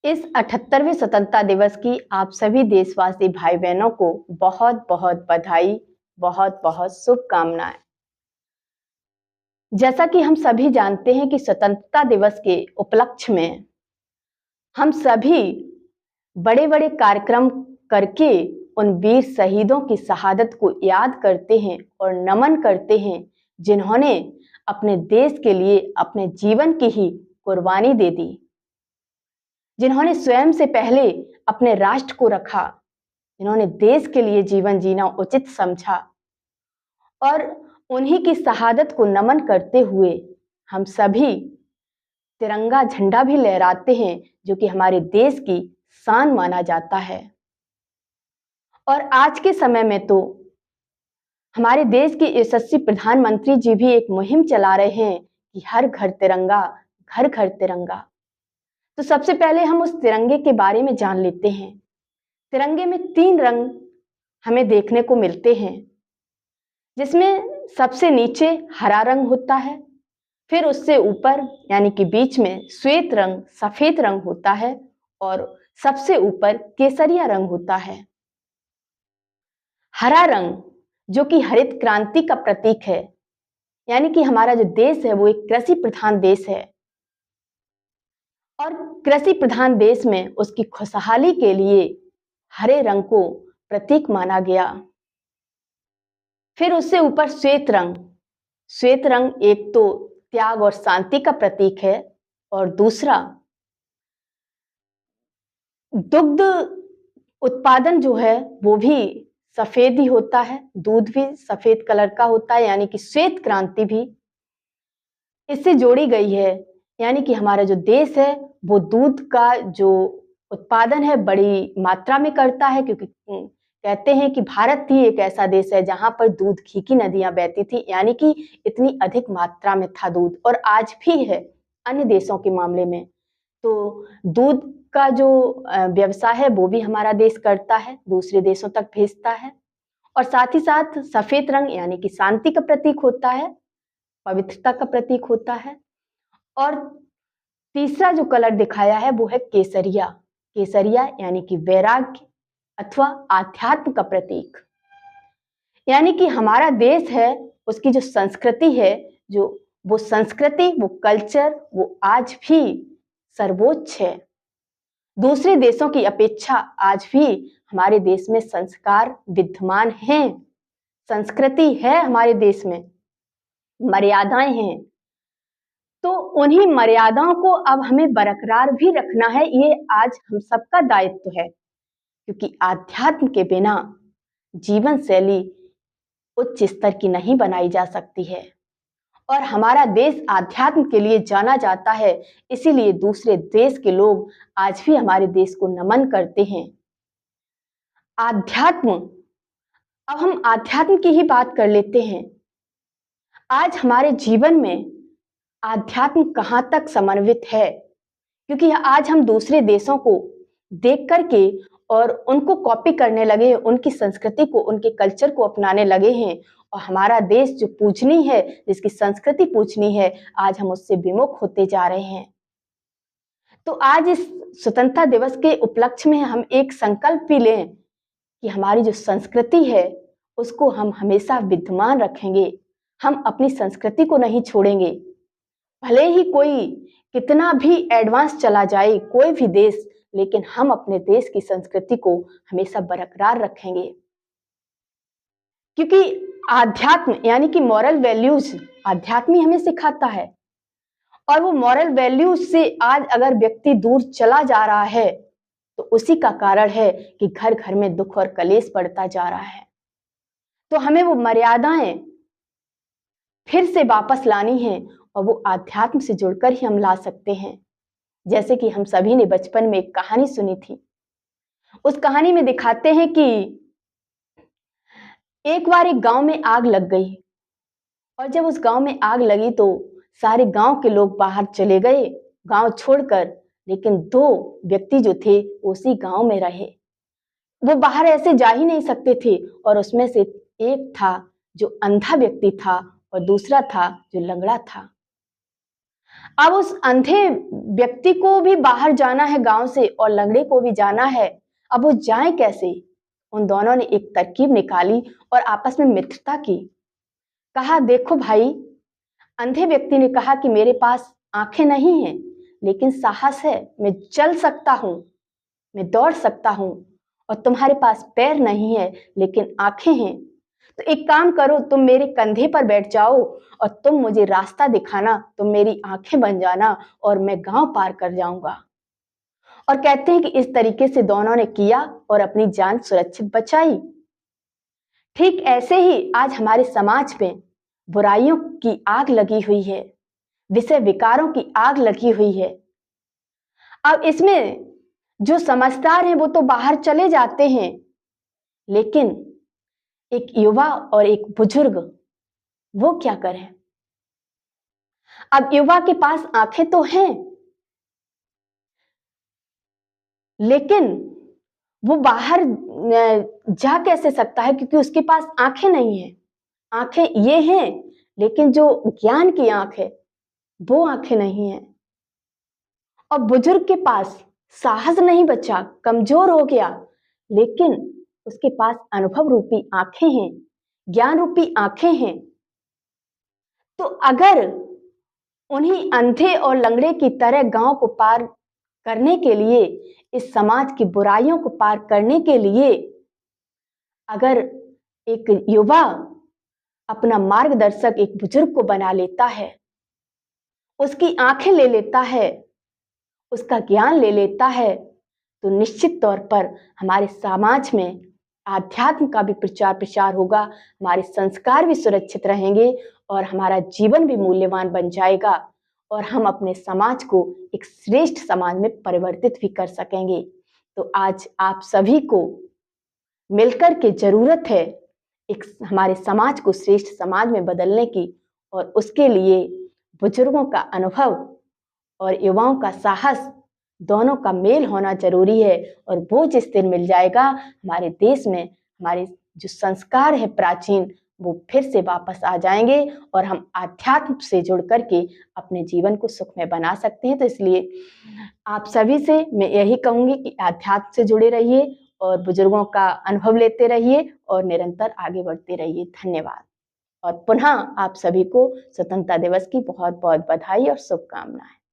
इस 78वें स्वतंत्रता दिवस की आप सभी देशवासी भाई बहनों को बहुत बहुत बधाई, बहुत बहुत शुभकामनाएं। जैसा कि हम सभी जानते हैं कि स्वतंत्रता दिवस के उपलक्ष्य में हम सभी बड़े बड़े कार्यक्रम करके उन वीर शहीदों की शहादत को याद करते हैं और नमन करते हैं, जिन्होंने अपने देश के लिए अपने जीवन की ही कुर्बानी दे दी, जिन्होंने स्वयं से पहले अपने राष्ट्र को रखा, जिन्होंने देश के लिए जीवन जीना उचित समझा। और उन्हीं की शहादत को नमन करते हुए हम सभी तिरंगा झंडा भी लहराते हैं, जो कि हमारे देश की शान माना जाता है। और आज के समय में तो हमारे देश के यशस्वी प्रधानमंत्री जी भी एक मुहिम चला रहे हैं कि हर घर तिरंगा, घर घर तिरंगा। तो सबसे पहले हम उस तिरंगे के बारे में जान लेते हैं। तिरंगे में 3 रंग हमें देखने को मिलते हैं, जिसमें सबसे नीचे हरा रंग होता है, फिर उससे ऊपर यानी कि बीच में श्वेत रंग, सफेद रंग होता है और सबसे ऊपर केसरिया रंग होता है। हरा रंग जो कि हरित क्रांति का प्रतीक है, यानी कि हमारा जो देश है वो एक कृषि प्रधान देश है और कृषि प्रधान देश में उसकी खुशहाली के लिए हरे रंग को प्रतीक माना गया। फिर उससे ऊपर श्वेत रंग। श्वेत रंग एक तो त्याग और शांति का प्रतीक है और दूसरा दुग्ध उत्पादन जो है वो भी सफेद ही होता है, दूध भी सफेद कलर का होता है, यानी कि श्वेत क्रांति भी इससे जोड़ी गई है। यानी कि हमारा जो देश है वो दूध का जो उत्पादन है बड़ी मात्रा में करता है, क्योंकि कहते हैं कि भारत ही एक ऐसा देश है जहां पर दूध घी की नदियां बहती थी, यानी कि इतनी अधिक मात्रा में था दूध, और आज भी है अन्य देशों के मामले में। तो दूध का जो व्यवसाय है वो भी हमारा देश करता है, दूसरे देशों तक भेजता है। और साथ ही साथ सफेद रंग यानी कि शांति का प्रतीक होता है, पवित्रता का प्रतीक होता है। और तीसरा जो कलर दिखाया है वो है केसरिया। केसरिया यानी कि वैराग्य अथवा आध्यात्म का प्रतीक। यानी कि हमारा देश है, उसकी जो संस्कृति है, जो वो संस्कृति, वो कल्चर, वो आज भी सर्वोच्च है। दूसरे देशों की अपेक्षा आज भी हमारे देश में संस्कार विद्यमान हैं, संस्कृति है हमारे देश में, मर्यादाएं हैं। तो उन्हीं मर्यादाओं को अब हमें बरकरार भी रखना है, ये आज हम सबका दायित्व है, क्योंकि आध्यात्म के बिना जीवन शैली उच्च स्तर की नहीं बनाई जा सकती है। और हमारा देश आध्यात्म के लिए जाना जाता है, इसीलिए दूसरे देश के लोग आज भी हमारे देश को नमन करते हैं। आध्यात्म, अब हम आध्यात्म की ही बात कर लेते हैं। आज हमारे जीवन में आध्यात्म कहां तक समन्वित है, क्योंकि आज हम दूसरे देशों को देख करके और उनको कॉपी करने लगे हैं, उनकी संस्कृति को, उनके कल्चर को अपनाने लगे हैं, और हमारा देश जो पूजनीय है, जिसकी संस्कृति पूजनीय है, आज हम उससे विमुख होते जा रहे हैं। तो आज इस स्वतंत्रता दिवस के उपलक्ष्य में हम एक संकल्प भी लें कि हमारी जो संस्कृति है उसको हम हमेशा विद्यमान रखेंगे, हम अपनी संस्कृति को नहीं छोड़ेंगे। भले ही कोई कितना भी एडवांस चला जाए, कोई भी देश, लेकिन हम अपने देश की संस्कृति को हमेशा बरकरार रखेंगे, क्योंकि आध्यात्म यानी कि मॉरल वैल्यूज आध्यात्म ही हमें सिखाता है। और वो मॉरल वैल्यूज से आज अगर व्यक्ति दूर चला जा रहा है तो उसी का कारण है कि घर घर में दुख और कलेश बढ़ता जा रहा है। तो हमें वो मर्यादाएं फिर से वापस लानी है, और वो आध्यात्म से जुड़कर ही हम ला सकते हैं। जैसे कि हम सभी ने बचपन में एक कहानी सुनी थी। उस कहानी में दिखाते हैं कि एक बार एक गांव में आग लग गई, और जब उस गांव में आग लगी तो सारे गांव के लोग बाहर चले गए गांव छोड़कर, लेकिन 2 व्यक्ति जो थे उसी गांव में रहे। वो बाहर ऐसे जा ही नहीं सकते थे, और उसमें से एक था जो अंधा व्यक्ति था और दूसरा था जो लंगड़ा था। अब उस अंधे व्यक्ति को भी बाहर जाना है गांव से और लंगड़े को भी जाना है। अब वो जाए कैसे? उन दोनों ने एक तरकीब निकाली और आपस में मित्रता की। कहा, देखो भाई, अंधे व्यक्ति ने कहा कि मेरे पास आंखें नहीं हैं, लेकिन साहस है, मैं चल सकता हूं, मैं दौड़ सकता हूं। और तुम्हारे पास पैर नहीं है, लेकिन आंखें हैं। तो एक काम करो, तुम मेरे कंधे पर बैठ जाओ और तुम मुझे रास्ता दिखाना, तुम मेरी आंखें बन जाना और मैं गांव पार कर जाऊंगा। और कहते हैं कि इस तरीके से दोनों ने किया और अपनी जान सुरक्षित बचाई। ठीक ऐसे ही आज हमारे समाज में बुराइयों की आग लगी हुई है, विषय विकारों की आग लगी हुई है। अब इसमें जो समझदार हैं वो तो बाहर चले जाते हैं, लेकिन एक युवा और एक बुजुर्ग वो क्या करें? अब युवा के पास आंखें तो हैं, लेकिन वो बाहर जा कैसे सकता है, क्योंकि उसके पास आंखें नहीं है। आंखें ये हैं, लेकिन जो ज्ञान की आंख है वो आंखें नहीं है। और बुजुर्ग के पास साहस नहीं बचा, कमजोर हो गया, लेकिन उसके पास अनुभव रूपी आंखें हैं, ज्ञान रूपी आंखें हैं। तो अगर उन्हीं अंधे और लंगड़े की तरह गांव को पार करने के लिए, इस समाज की बुराइयों को पार करने के लिए, अगर एक युवा अपना मार्गदर्शक एक बुजुर्ग को बना लेता है, उसकी आंखें ले लेता है, उसका ज्ञान ले लेता है, तो निश्चित तौर पर हमारे समाज में आध्यात्म का भी प्रचार प्रसार होगा, हमारे संस्कार भी सुरक्षित रहेंगे और हमारा जीवन भी मूल्यवान बन जाएगा और हम अपने समाज को एक श्रेष्ठ समाज में परिवर्तित भी कर सकेंगे। तो आज आप सभी को मिलकर के जरूरत है एक हमारे समाज को श्रेष्ठ समाज में बदलने की, और उसके लिए बुजुर्गों का अनुभव और युवाओं का साहस दोनों का मेल होना जरूरी है। और वो जिस दिन मिल जाएगा, हमारे देश में हमारे जो संस्कार है प्राचीन, वो फिर से वापस आ जाएंगे और हम आध्यात्म से जुड़ करके अपने जीवन को सुखमय बना सकते हैं। तो इसलिए आप सभी से मैं यही कहूंगी कि आध्यात्म से जुड़े रहिए और बुजुर्गों का अनुभव लेते रहिए और निरंतर आगे बढ़ते रहिए। धन्यवाद। और पुनः आप सभी को स्वतंत्रता दिवस की बहुत बहुत बधाई और शुभकामनाएं।